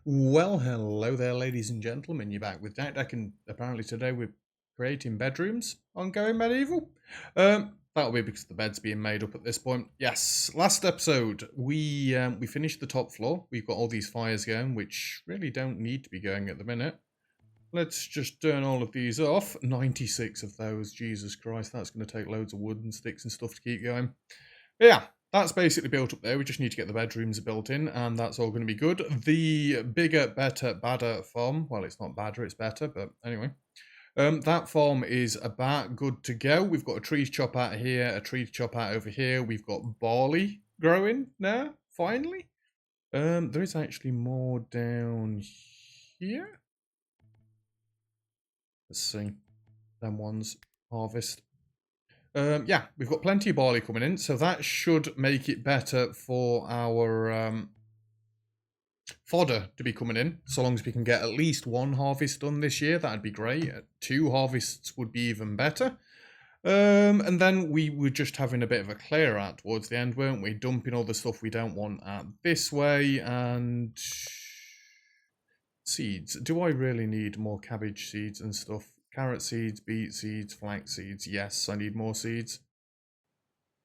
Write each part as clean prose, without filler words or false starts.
Well, hello there, ladies and gentlemen. You're back with Deck, and apparently today we're creating bedrooms on Going Medieval. That'll be because the bed's being made up at this point. Yes, last episode we finished the top floor. We've got all these fires going, which really don't need to be going at the minute. Let's just turn all of these off. 96 of those. Jesus Christ, that's going to take loads of wood and sticks and stuff to keep going. But yeah, that's basically built up there. We just need to get the bedrooms built in, and that's all going to be good. The bigger, better, badder farm, well, it's not badder, it's better, but anyway. That farm is about good to go. We've got a tree to chop out here, a tree to chop out over here. We've got barley growing now, finally. There is actually more down here. Let's see. Them ones harvest. Yeah, we've got plenty of barley coming in, so that should make it better for our fodder to be coming in. So long as we can get at least one harvest done this year, that'd be great. 2 harvests would be even better. And then we were just having a bit of a clear out towards the end, weren't we? Dumping all the stuff we don't want out this way, and seeds. Do I really need more cabbage seeds and stuff? Carrot seeds, beet seeds, flax seeds. Yes, I need more seeds.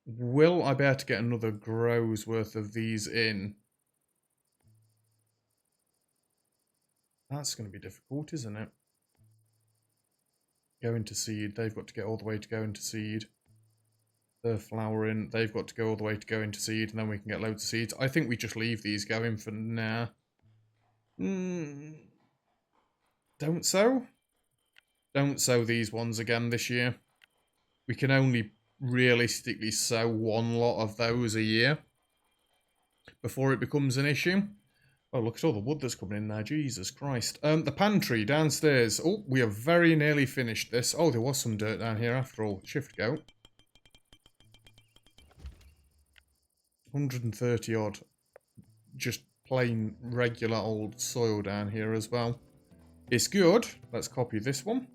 Will I be able to get another grow's worth of these in? That's going to be difficult, isn't it? Go into seed. They've got to get all the way to go into seed. They're flowering. They've got to go all the way to go into seed, and then we can get loads of seeds. I think we just leave these going for now. Don't sow. Don't sow these ones again this year. We can only realistically sow one lot of those a year before it becomes an issue. Oh, look at all the wood that's coming in now. Jesus Christ. The pantry downstairs. Oh, we have very nearly finished this. Oh, there was some dirt down here after all. Shift go. 130 odd. Just plain regular old soil down here as well. It's good. Let's copy this one.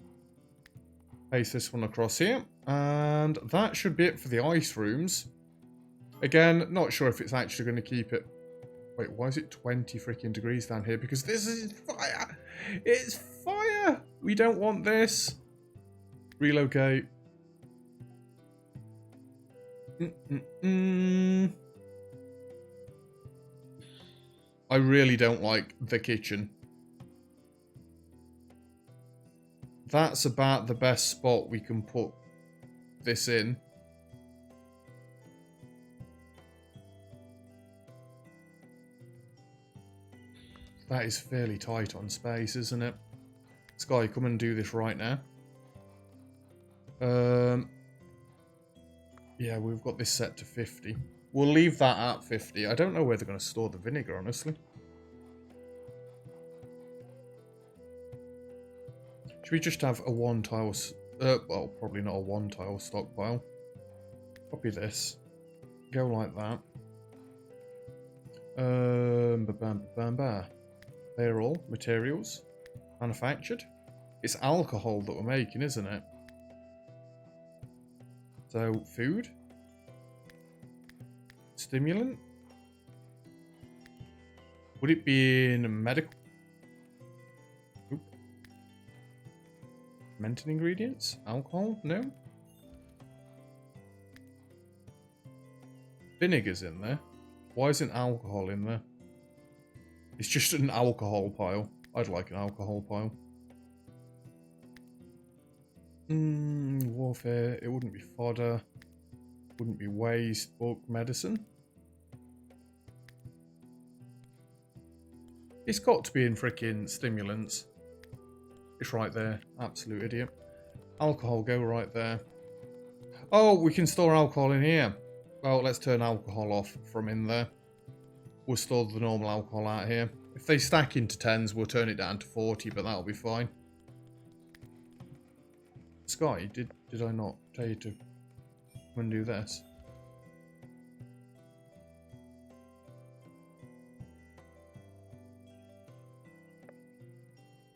Paste this one across here. And that should be it for the ice rooms. Again, not sure if it's actually going to keep it. Wait, why is it 20 freaking degrees down here? Because this is fire. It's fire. We don't want this. Relocate. I really don't like the kitchen. That's about the best spot we can put this in. That is fairly tight on space, isn't it? Sky, come and do this right now. Yeah, we've got this set to 50. We'll leave that at 50. I don't know where they're going to store the vinegar, honestly. Should we just have a 1 tile... well, probably not a 1 tile stockpile. Copy this. Go like that. They're all materials. Manufactured. It's alcohol that we're making, isn't it? So, food. Stimulant. Would it be in medical? Oop. Fermented ingredients? Alcohol? No. Vinegar's in there. Why isn't alcohol in there? It's just an alcohol pile. I'd like an alcohol pile. Warfare. It wouldn't be fodder. Wouldn't be waste. Book. Medicine. It's got to be in frickin' stimulants. It's right there. Absolute idiot. Alcohol, go right there. Oh, we can store alcohol in here. Well, let's turn alcohol off from in there. We'll store the normal alcohol out here. If they stack into 10s, we'll turn it down to 40, but that'll be fine. Sky, did I not tell you to come and do this?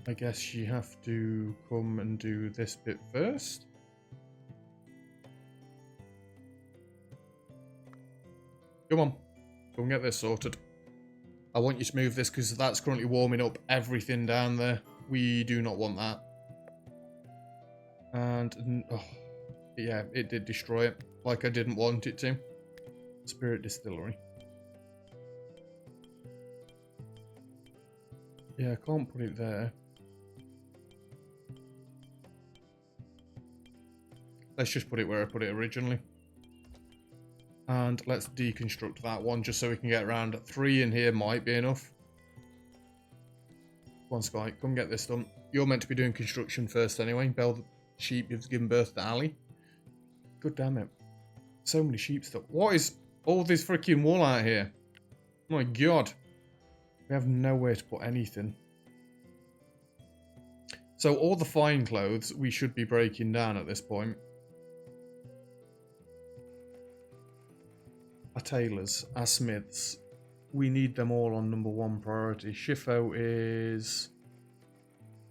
I guess you have to come and do this bit first. Come on. Go and get this sorted. I want you to move this because that's currently warming up everything down there. We do not want that. And, oh, yeah, it did destroy it. Like I didn't want it to. Spirit Distillery. Yeah, I can't put it there. Let's just put it where I put it originally. And let's deconstruct that one just so we can get around. 3 in here might be enough. Come on, Sky, come get this done. You're meant to be doing construction first anyway. Bell the sheep, you've given birth to Ali. God damn it. So many sheep stuff. What is all this freaking wool out here? Oh my god. We have nowhere to put anything. So all the fine clothes we should be breaking down at this point. Our tailors, our smiths, we need them all on number 1 priority. Shifo is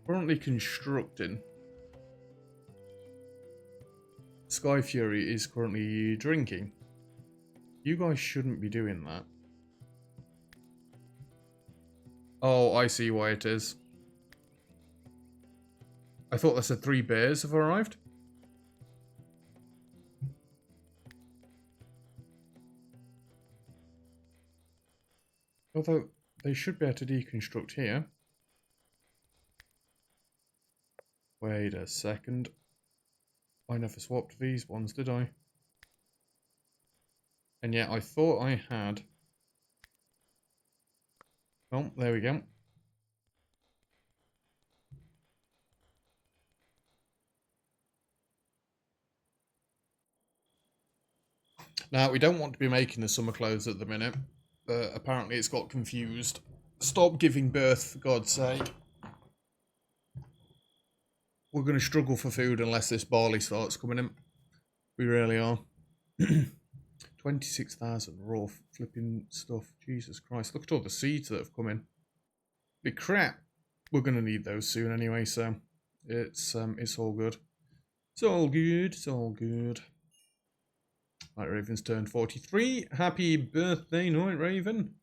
currently constructing. Sky Fury is currently drinking. You guys shouldn't be doing that. Oh, I see why it is. I thought they said 3 bears have arrived. Although, they should be able to deconstruct here. Wait a second. I never swapped these ones, did I? And yet, I thought I had... Oh, there we go. Now, we don't want to be making the summer clothes at the minute. But apparently it's got confused. Stop giving birth, for God's sake. We're going to struggle for food unless this barley starts coming in. We really are. 26,000 raw flipping stuff. Jesus Christ. Look at all the seeds that have come in. Big crap. We're going to need those soon anyway, so it's all good. It's all good. It's all good. Right, Raven's turned 43. Happy birthday, Night Raven.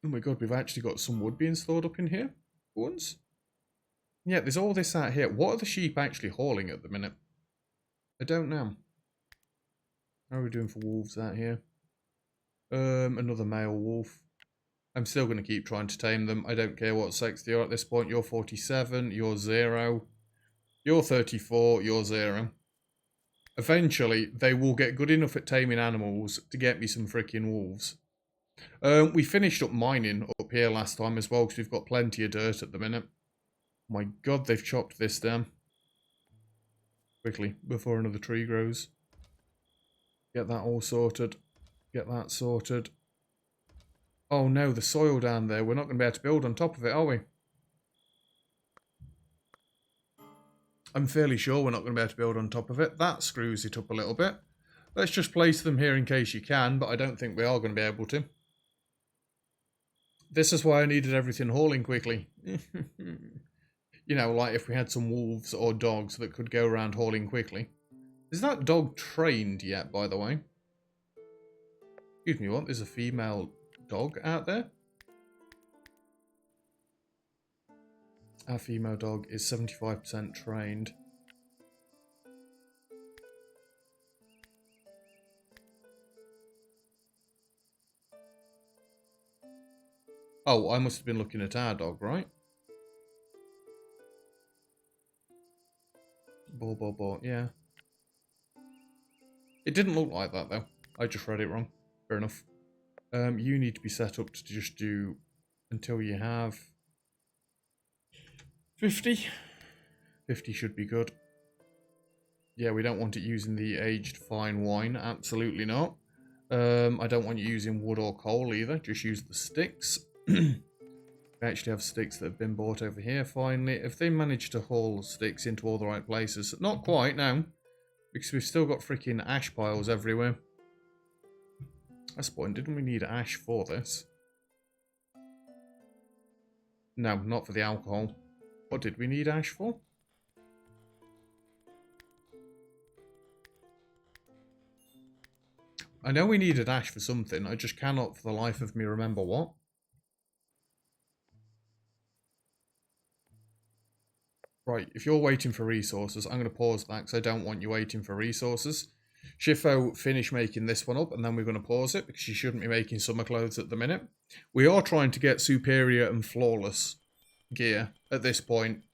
Oh my god, we've actually got some wood being stored up in here. Once. Yeah, there's all this out here. What are the sheep actually hauling at the minute? I don't know. How are we doing for wolves out here? Another male wolf. I'm still going to keep trying to tame them. I don't care what sex they are at this point. You're 47, you're 0. You're 34, you're 0. Eventually, they will get good enough at taming animals to get me some freaking wolves. We finished up mining up here last time as well because we've got plenty of dirt at the minute. Oh my god, they've chopped this down. Quickly, before another tree grows. Get that all sorted. Get that sorted. Oh no, the soil down there. We're not going to be able to build on top of it, are we? I'm fairly sure we're not going to be able to build on top of it. That screws it up a little bit. Let's just place them here in case you can, but I don't think we are going to be able to. This is why I needed everything hauling quickly. You know, like if we had some wolves or dogs that could go around hauling quickly. Is that dog trained yet, by the way? Excuse me, what? There's a female dog out there? Our female dog is 75% trained. Oh, I must have been looking at our dog, right? Bo, yeah. It didn't look like that, though. I just read it wrong. Fair enough. You need to be set up to just do until you have 50. 50 should be good. Yeah, we don't want it using the aged fine wine. Absolutely not. I don't want you using wood or coal either. Just use the sticks. We actually have sticks that have been bought over here finally. If they manage to haul sticks into all the right places. Not quite, no. Because we've still got freaking ash piles everywhere. That's the point. Didn't we need ash for this? No, not for the alcohol. What did we need ash for? I know we needed ash for something. I just cannot for the life of me remember what. Right, if you're waiting for resources, I'm going to pause that because I don't want you waiting for resources. Shifo, finish making this one up, and then we're going to pause it because you shouldn't be making summer clothes at the minute. We are trying to get superior and flawless gear at this point.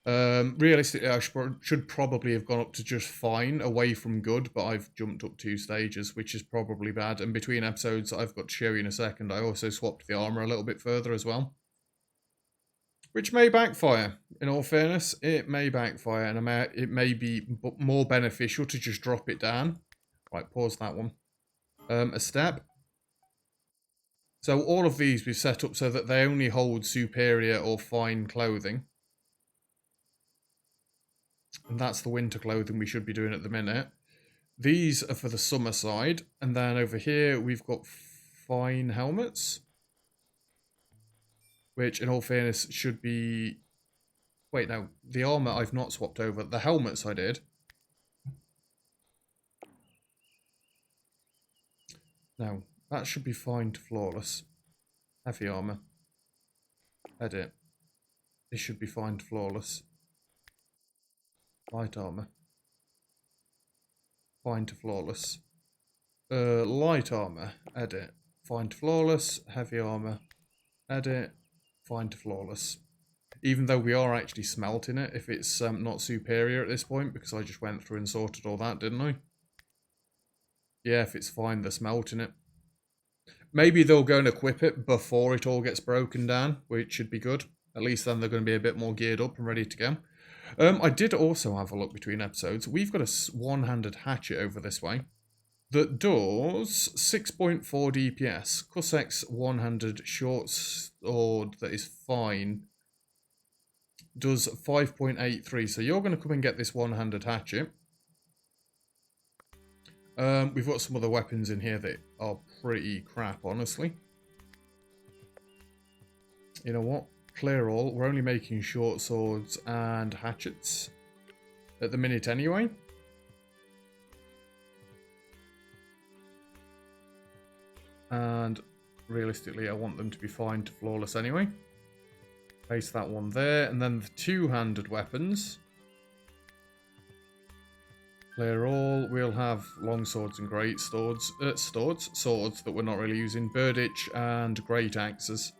Realistically, I should probably have gone up to just fine, away from good, but I've jumped up 2 stages, which is probably bad. And between episodes, I've got to show you in a second, I also swapped the armor a little bit further as well. Which may backfire, in all fairness. It may backfire, and it may be more beneficial to just drop it down. Right, pause that one. A step. So all of these we've set up so that they only hold superior or fine clothing. And that's the winter clothing we should be doing at the minute. These are for the summer side. And then over here we've got fine helmets. Which, in all fairness, should be... Wait, no. The armor I've not swapped over. The helmets I did. No. That should be fine to flawless. Heavy armor. Edit. This should be fine to flawless. Light armor. Fine to flawless. Light armor. Edit. Fine to flawless. Heavy armor. Edit. Fine to flawless. Even though we are actually smelting it if it's not superior at this point, because I just went through and sorted all that, didn't I? Yeah, if it's fine, they're smelting it. Maybe they'll go and equip it before it all gets broken down, which should be good. At least then they're going to be a bit more geared up and ready to go. I did also have a look between episodes. We've got a one-handed hatchet over this way that does 6.4 DPS. Corsair's one-handed short sword that is fine does 5.83. So you're going to come and get this one-handed hatchet. We've got some other weapons in here that are pretty crap, honestly. You know what? Clear all. We're only making short swords and hatchets at the minute anyway. And realistically, I want them to be fine to flawless anyway. Place that one there. And then the two-handed weapons. Clear all. We'll have long swords and great swords that we're not really using. Birditch and great axes,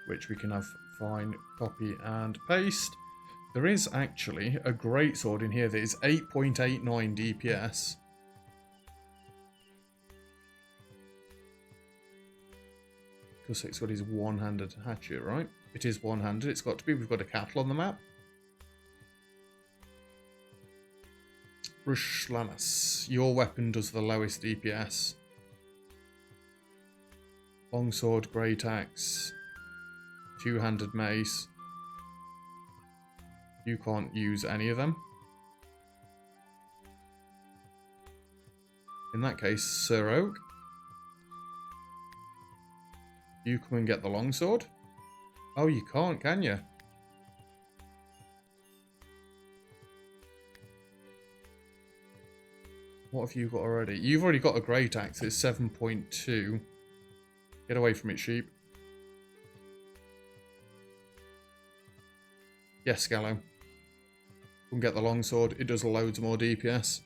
which we can have fine, copy and paste. There is actually a great sword in here that is 8.89 DPS. Because it's got his one-handed hatchet, right? It is one-handed. It's got to be. We've got a cattle on the map. Rushlamas. Your weapon does the lowest DPS. Longsword, great axe, two-handed mace. You can't use any of them. In that case, Sir Oak. You come and get the longsword. Oh, you can't, can you? What have you got already? You've already got a great axe. It's 7.2. Get away from it, sheep. Yes, Gallo. Come get the longsword. It does loads more DPS.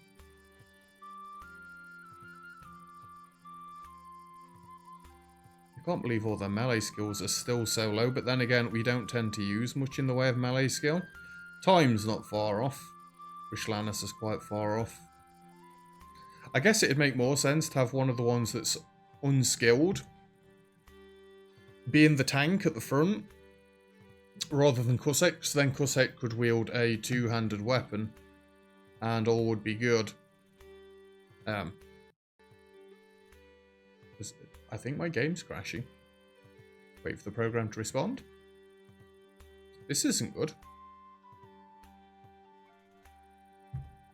I can't believe all their melee skills are still so low, but then again, we don't tend to use much in the way of melee skill. Time's not far off. Rishlanus is quite far off. I guess it'd make more sense to have one of the ones that's unskilled be in the tank at the front, rather than Corsair, because then Corsair could wield a two-handed weapon, and all would be good. I think my game's crashing. Wait for the program to respond. This isn't good.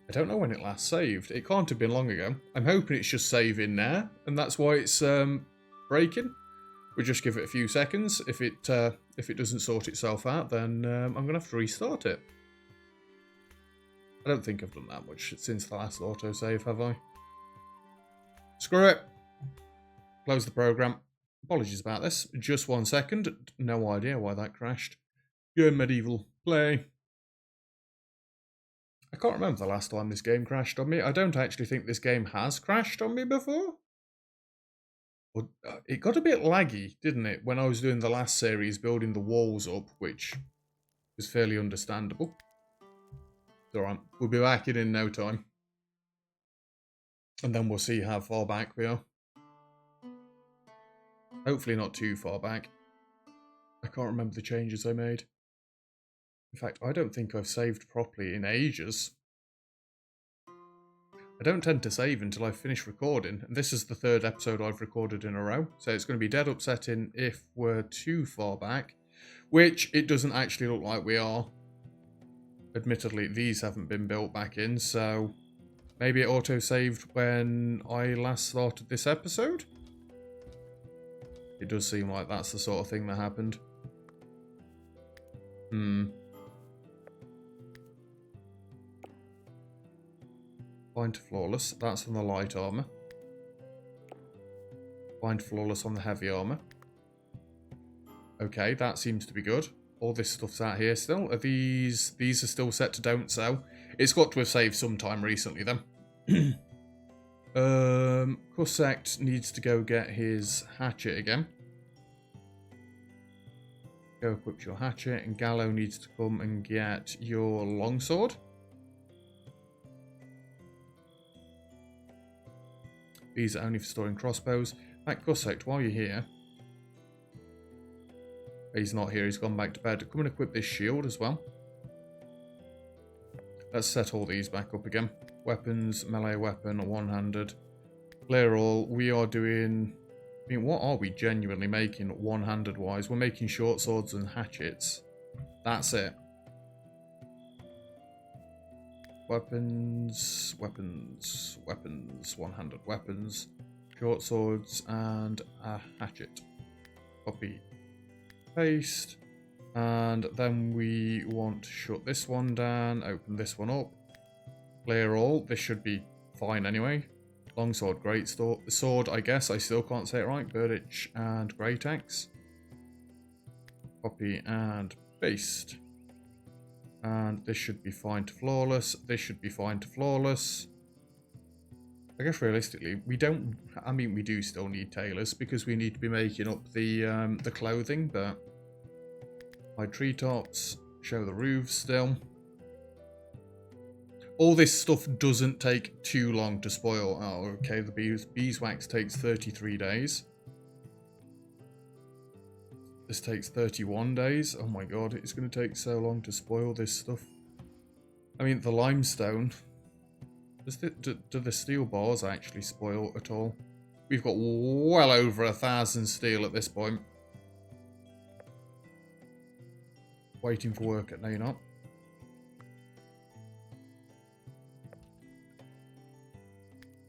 I don't know when it last saved. It can't have been long ago. I'm hoping it's just saving now, and that's why it's breaking. We'll just give it a few seconds. If it doesn't sort itself out, then I'm going to have to restart it. I don't think I've done that much since the last autosave, have I? Screw it. Close the program. Apologies about this. Just 1 second. No idea why that crashed. Go Medieval. Play. I can't remember the last time this game crashed on me. I don't actually think this game has crashed on me before. But it got a bit laggy, didn't it, when I was doing the last series, building the walls up, which was fairly understandable. It's alright, we'll be back in no time. And then we'll see how far back we are. Hopefully not too far back. I can't remember the changes I made. In fact, I don't think I've saved properly in ages. I don't tend to save until I've finished recording, and this is the third episode I've recorded in a row, so it's going to be dead upsetting if we're too far back, which it doesn't actually look like we are. Admittedly, these haven't been built back in, so maybe it auto-saved when I last started this episode? It does seem like that's the sort of thing that happened. Find flawless, that's on the light armor. Find flawless on the heavy armor. Okay, that seems to be good. All this stuff's out here still. Are these are still set to don't sell? It's got to have saved sometime recently then. Corsair needs to go get his hatchet again. Go equip your hatchet, and Gallo needs to come and get your longsword. These are only for storing crossbows. Right, Corsair, while you're here. He's not here, he's gone back to bed. Come and equip this shield as well. Let's set all these back up again. Weapons, melee weapon, one-handed. Clear all. We are doing... I mean, what are we genuinely making one-handed wise? We're making short swords and hatchets. That's it. Weapons, weapons, weapons, one-handed weapons, short swords, and a hatchet. Copy, paste, and then we want to shut this one down, open this one up, clear all. This should be fine anyway. Longsword, great sword, I guess. I still can't say it right. Birditch and great axe. Copy and paste. And this should be fine to flawless. This should be fine to flawless. I guess realistically, we don't... I mean, we do still need tailors because we need to be making up the clothing, but... Hide treetops. Show the roofs still. All this stuff doesn't take too long to spoil. Oh, okay, the beeswax takes 33 days. This takes 31 days. Oh my god, it's going to take so long to spoil this stuff. I mean, the limestone. Do the steel bars actually spoil at all? We've got well over 1,000 steel at this point. Waiting for work at... No, you're not.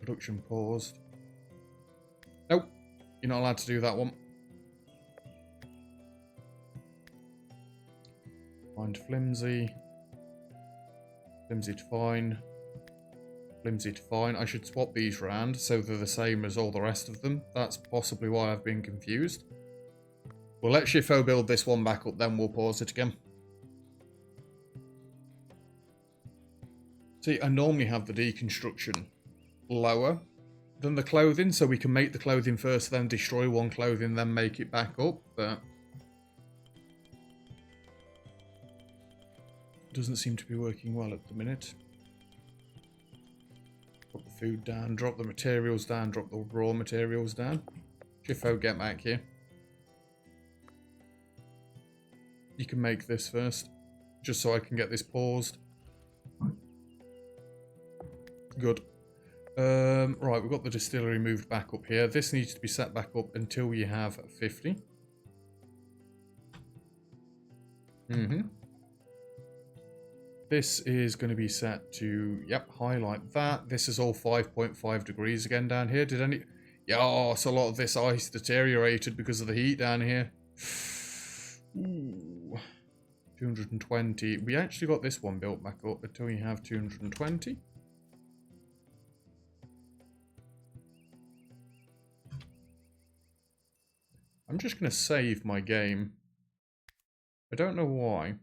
Production paused. Nope. You're not allowed to do that one. Find flimsy. Flimsy to fine. Flimsy to fine. I should swap these around so they're the same as all the rest of them. That's possibly why I've been confused. We'll let Shifo build this one back up, then we'll pause it again. See, I normally have the deconstruction lower than the clothing, so we can make the clothing first, then destroy one clothing, then make it back up, but... doesn't seem to be working well at the minute. Drop the food down, drop the materials down, drop the raw materials down. Shifo, get back here. You can make this first, just so I can get this paused. Good. Right, we've got the distillery moved back up here. This needs to be set back up until you have 50. This is going to be set to, yep, highlight that. This is all 5.5 degrees again down here. Did any... Yeah, so a lot of this ice deteriorated because of the heat down here. Ooh, 220. We actually got this one built back up until you have 220. I'm just going to save my game. I don't know why.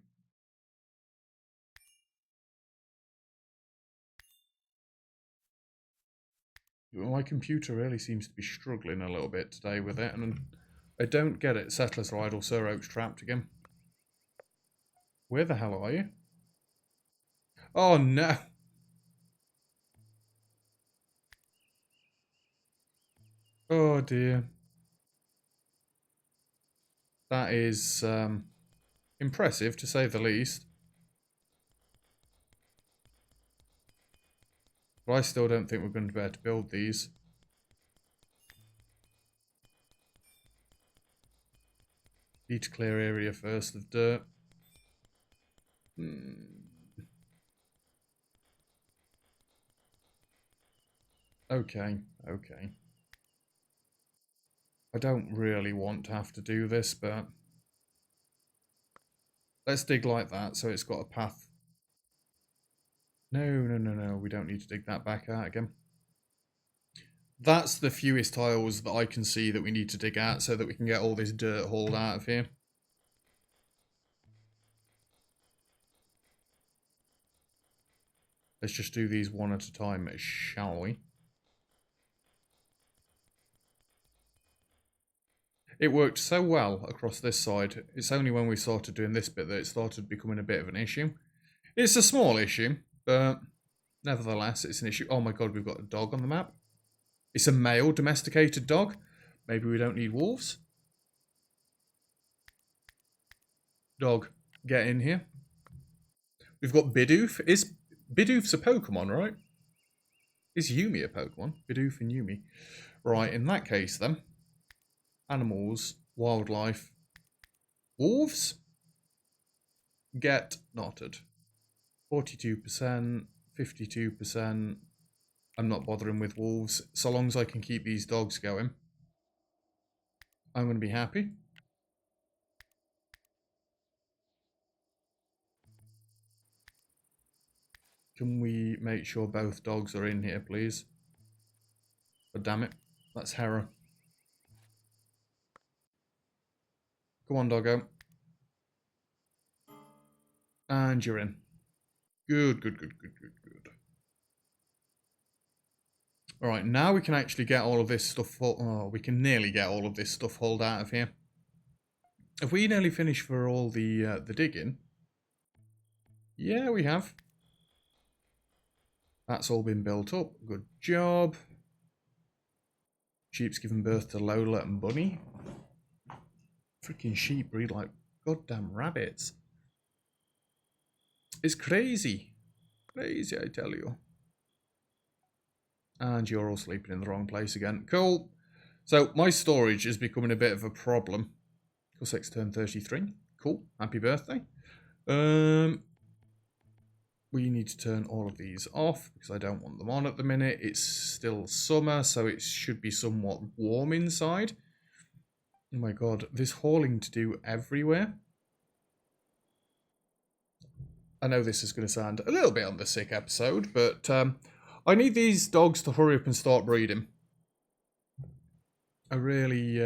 My computer really seems to be struggling a little bit today with it, and I don't get it. Settlers are idle, Sir Oak's trapped again. Where the hell are you? Oh no! Oh dear. That is impressive, to say the least. But I still don't think we're going to be able to build these. Need to clear area first of dirt. Okay, okay. I don't really want to have to do this, but let's dig like that so it's got a path. No, we don't need to dig that back out again. That's the fewest tiles that I can see that we need to dig out so that we can get all this dirt hauled out of here. Let's just do these one at a time, shall we? It worked so well across this side. It's only when we started doing this bit that it started becoming a bit of an issue. It's a small issue, but nevertheless, it's an issue. Oh my god, we've got a dog on the map. It's a male domesticated dog. Maybe we don't need wolves. Dog, get in here. We've got Bidoof. Bidoof's a Pokemon, right? Is Yumi a Pokemon? Bidoof and Yumi. Right, in that case then. Animals, wildlife, wolves. Get knotted. 42%, 52%. I'm not bothering with wolves. So long as I can keep these dogs going, I'm going to be happy. Can we make sure both dogs are in here, please? Oh, damn it. That's Hera. Come on, doggo. And you're in. Good. Alright, now we can actually get all of this stuff... Oh, we can nearly get all of this stuff hauled out of here. Have we nearly finished for all the digging? Yeah, we have. That's all been built up. Good job. Sheep's given birth to Lola and Bunny. Freaking sheep breed like goddamn rabbits. It's crazy. Crazy, I tell you. And you're all sleeping in the wrong place again. Cool. So my storage is becoming a bit of a problem. Corsair turned 33. Cool. Happy birthday. We need to turn all of these off because I don't want them on at the minute. It's still summer, so it should be somewhat warm inside. Oh my god, there's hauling to do everywhere. I know this is going to sound a little bit on the sick episode, but I need these dogs to hurry up and start breeding. I really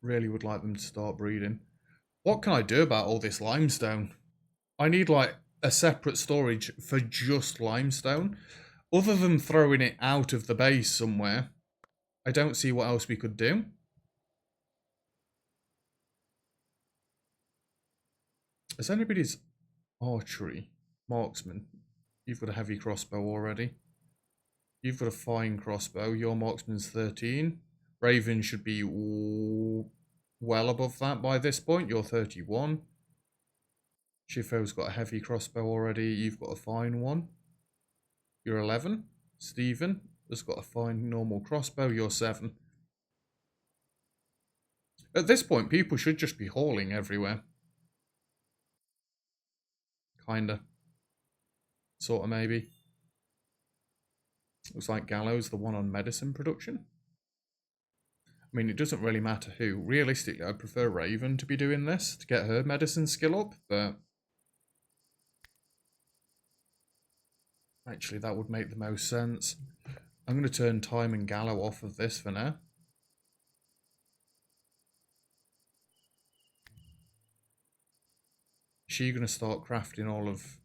would like them to start breeding. What can I do about all this limestone? I need like a separate storage for just limestone. Other than throwing it out of the base somewhere, I don't see what else we could do. Has anybody's archery marksman? You've got a heavy crossbow already. You've got a fine crossbow. Your marksman's 13. Raven should be well above that by this point. You're 31. Shifo's got a heavy crossbow already. You've got a fine one. You're 11. Stephen has got a fine normal crossbow. You're 7. At this point, people should just be hauling everywhere. Kinda. Sorta, maybe. Looks like Gallows, the one on medicine production. I mean, it doesn't really matter who. Realistically, I'd prefer Raven to be doing this to get her medicine skill up, but actually that would make the most sense. I'm going to turn Time and Gallo off of this for now. she going to start crafting all of...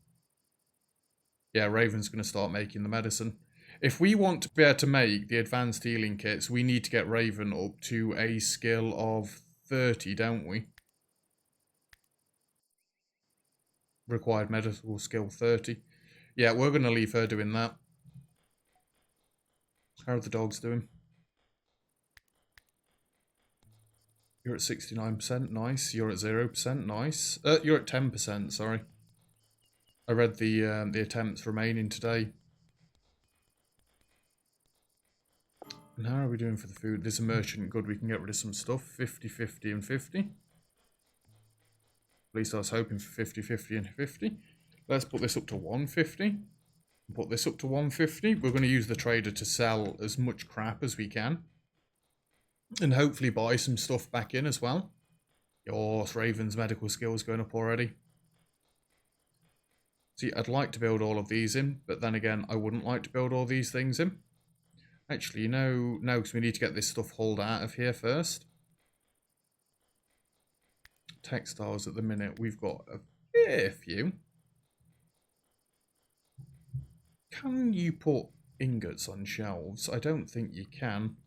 Yeah, Raven's going to start making the medicine. If we want to be able to make the advanced healing kits, we need to get Raven up to a skill of 30, don't we? Required medical skill 30. Yeah, we're going to leave her doing that. How are the dogs doing? You're at 69%, nice. You're at 0%, nice. You're at 10%, sorry. I read the attempts remaining today. And how are we doing for the food? There's a merchant good, we can get rid of some stuff. 50, 50 and 50. At least I was hoping for 50, 50 and 50. Let's put this up to 150. Put this up to 150. We're going to use the trader to sell as much crap as we can. And hopefully buy some stuff back in as well. Yours, Raven's medical skills going up already. See, I'd like to build all of these in, but then again, I wouldn't like to build all these things in. Actually, no, because we need to get this stuff hauled out of here first. Textiles at the minute, we've got a fair few. Can you put ingots on shelves? I don't think you can.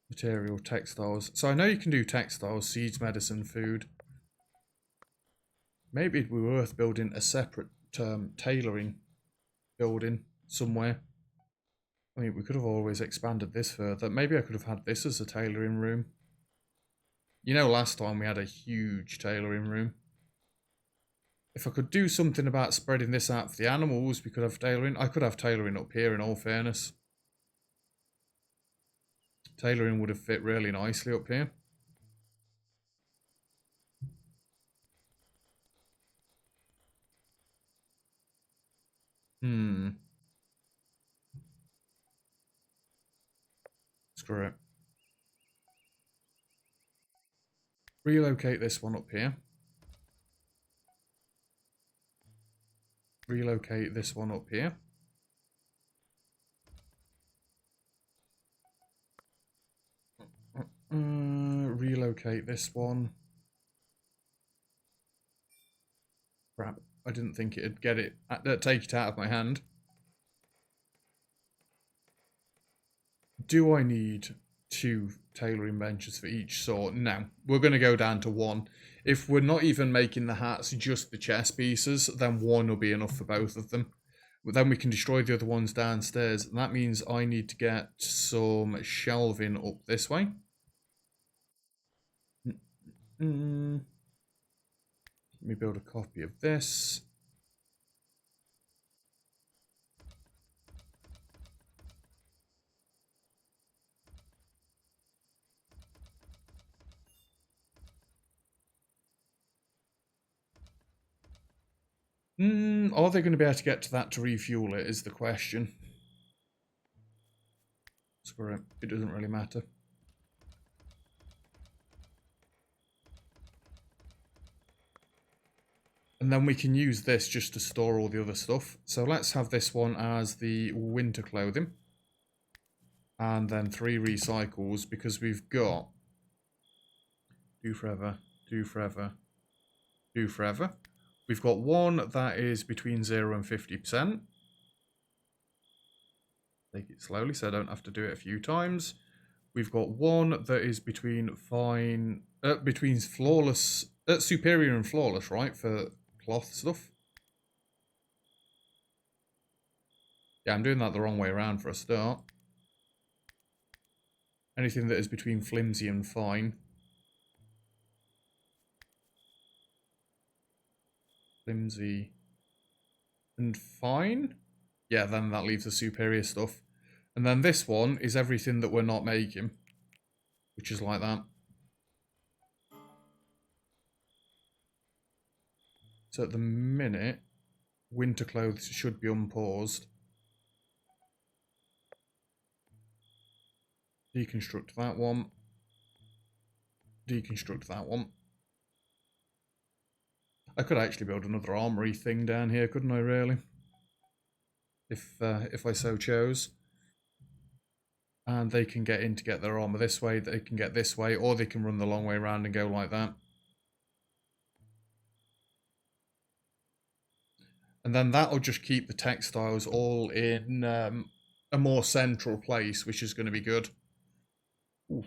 Material, textiles. So I know you can do textiles, seeds, medicine, food. Maybe it'd be worth building a separate tailoring building somewhere. I mean, we could have always expanded this further. Maybe I could have had this as a tailoring room. You know, last time we had a huge tailoring room. If I could do something about spreading this out for the animals, we could have tailoring. I could have tailoring up here, in all fairness. Tailoring would have fit really nicely up here. Screw it. Relocate this one up here. Relocate this one up here. Relocate this one. Crap. I didn't think it'd get it. Take it out of my hand. Do I need 2 tailoring benches for each sort? No. We're going to go down to 1. If we're not even making the hats, just the chest pieces, then 1 will be enough for both of them. But then we can destroy the other ones downstairs. And that means I need to get some shelving up this way. Let me build a copy of this. Are they going to be able to get to that to refuel it is the question. Screw it. It doesn't really matter. And then we can use this just to store all the other stuff. So let's have this one as the winter clothing. And then 3 recycles, because we've got do forever, do forever, do forever. We've got one that is between 0 and 50%. Take it slowly so I don't have to do it a few times. We've got one that is between flawless, superior and flawless, right, for cloth stuff. Yeah, I'm doing that the wrong way around for a start. Anything that is between flimsy and fine. Flimsy and fine. Yeah, then that leaves the superior stuff. And then this one is everything that we're not making, which is like that. So at the minute, winter clothes should be unpaused. Deconstruct that one. Deconstruct that one. I could actually build another armory thing down here, couldn't I, really? If I so chose. And they can get in to get their armor this way, they can get this way, or they can run the long way around and go like that. And then that'll just keep the textiles all in a more central place, which is going to be good. Ooh,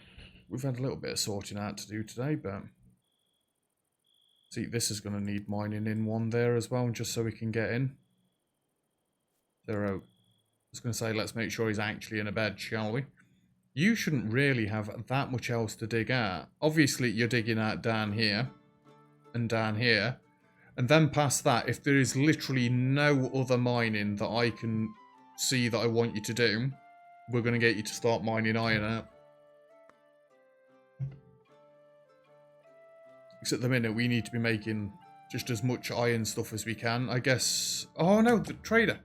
we've had a little bit of sorting out to do today, but... See, this is going to need mining in one there as well, just so we can get in. 0. I was going to say, let's make sure he's actually in a bed, shall we? You shouldn't really have that much else to dig out. Obviously, you're digging out down here and down here. And then past that, if there is literally no other mining that I can see that I want you to do, we're going to get you to start mining iron out. Because at the minute, we need to be making just as much iron stuff as we can. I guess... Oh no, the trader.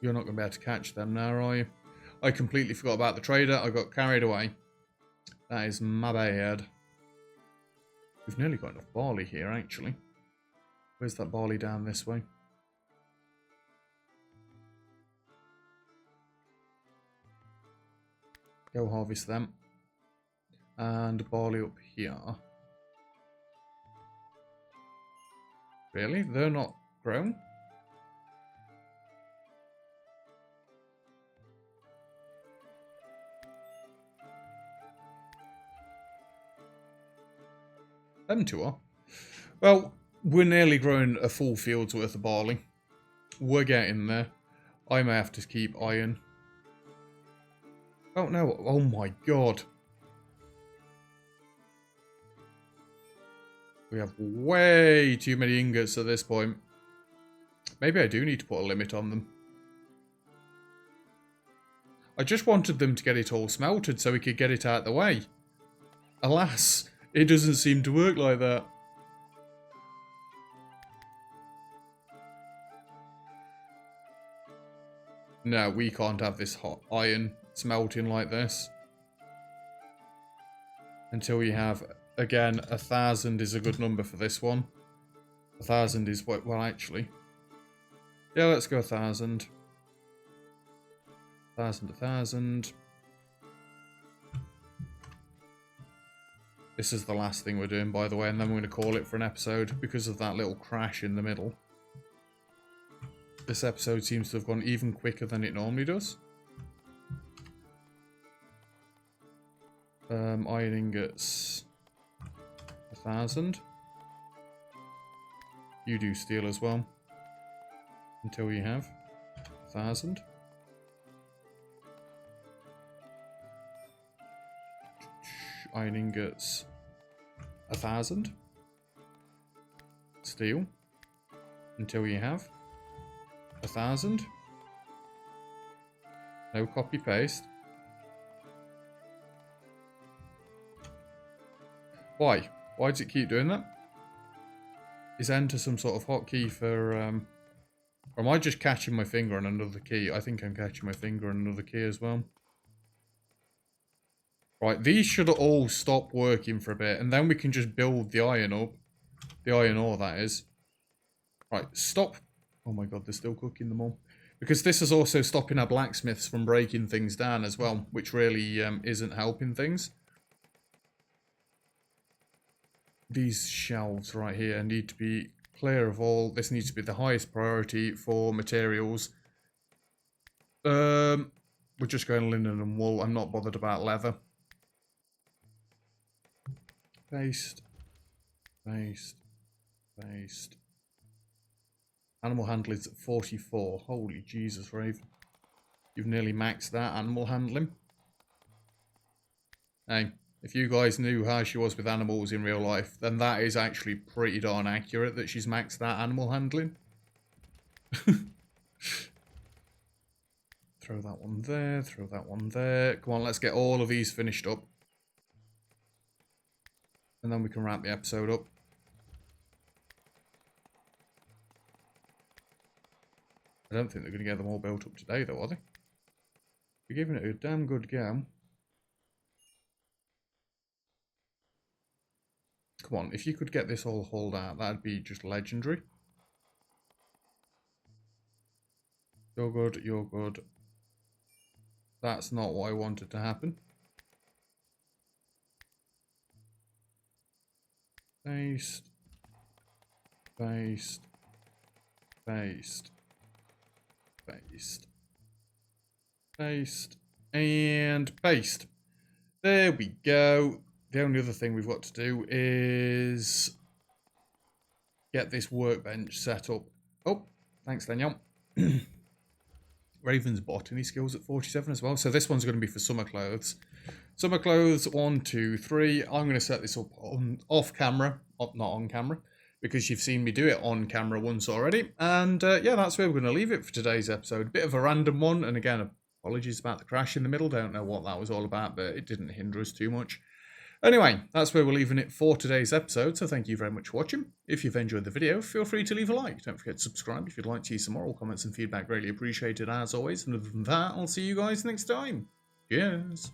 You're not going to be able to catch them now, are you? I completely forgot about the trader. I got carried away. That is my bad. We've nearly got enough barley here, actually. Where's that barley down this way? Go harvest them. And barley up here. Really? They're not grown? Them two are. Well, we're nearly growing a full field's worth of barley. We're getting there. I may have to keep iron. Oh no, oh my god. We have way too many ingots at this point. Maybe I do need to put a limit on them. I just wanted them to get it all smelted so we could get it out of the way. Alas, it doesn't seem to work like that. No, we can't have this hot iron smelting like this. Until we have, again, 1,000 is a good number for this one. 1,000 is what, well actually. Yeah, let's go 1,000. 1,000, 1,000. This is the last thing we're doing, by the way, and then we're going to call it for an episode because of that little crash in the middle. This episode seems to have gone even quicker than it normally does. Iron ingots. 1,000. You do steel as well. Until you have 1,000. Iron ingots. 1,000. Steel. Until you have 1,000. No copy paste. Why? Why does it keep doing that? Is enter some sort of hotkey for or am I just catching my finger on another key? I think I'm catching my finger on another key as well. Right, these should all stop working for a bit, and then we can just build the iron up. The iron ore, that is. Right, stop. Oh my god, they're still cooking them all. Because this is also stopping our blacksmiths from breaking things down as well, which really isn't helping things. These shelves right here need to be clear of all. This needs to be the highest priority for materials. We're just going linen and wool. I'm not bothered about leather. Paste. Paste. Paste. Animal handling is at 44. Holy Jesus, Rave. You've nearly maxed that animal handling. Hey, if you guys knew how she was with animals in real life, then that is actually pretty darn accurate that she's maxed that animal handling. Throw that one there, throw that one there. Come on, let's get all of these finished up. And then we can wrap the episode up. I don't think they're going to get them all built up today, though, are they? We're giving it a damn good go. Come on, if you could get this all hauled out, that'd be just legendary. You're good, you're good. That's not what I wanted to happen. paste, paste, paste, paste, paste, and paste. There we go. The only other thing we've got to do is get this workbench set up. Oh, thanks, Daniel. Raven's botany skills at 47 as well. So this one's going to be for summer clothes. Summer clothes, 1, 2, 3. I'm going to set this up off camera, not on camera, because you've seen me do it on camera once already. And yeah, that's where we're going to leave it for today's episode. Bit of a random one. And again, apologies about the crash in the middle. Don't know what that was all about, but it didn't hinder us too much. Anyway, that's where we're leaving it for today's episode, so thank you very much for watching. If you've enjoyed the video, feel free to leave a like. Don't forget to subscribe if you'd like to see some more. All comments and feedback greatly appreciated as always. And other than that, I'll see you guys next time. Cheers.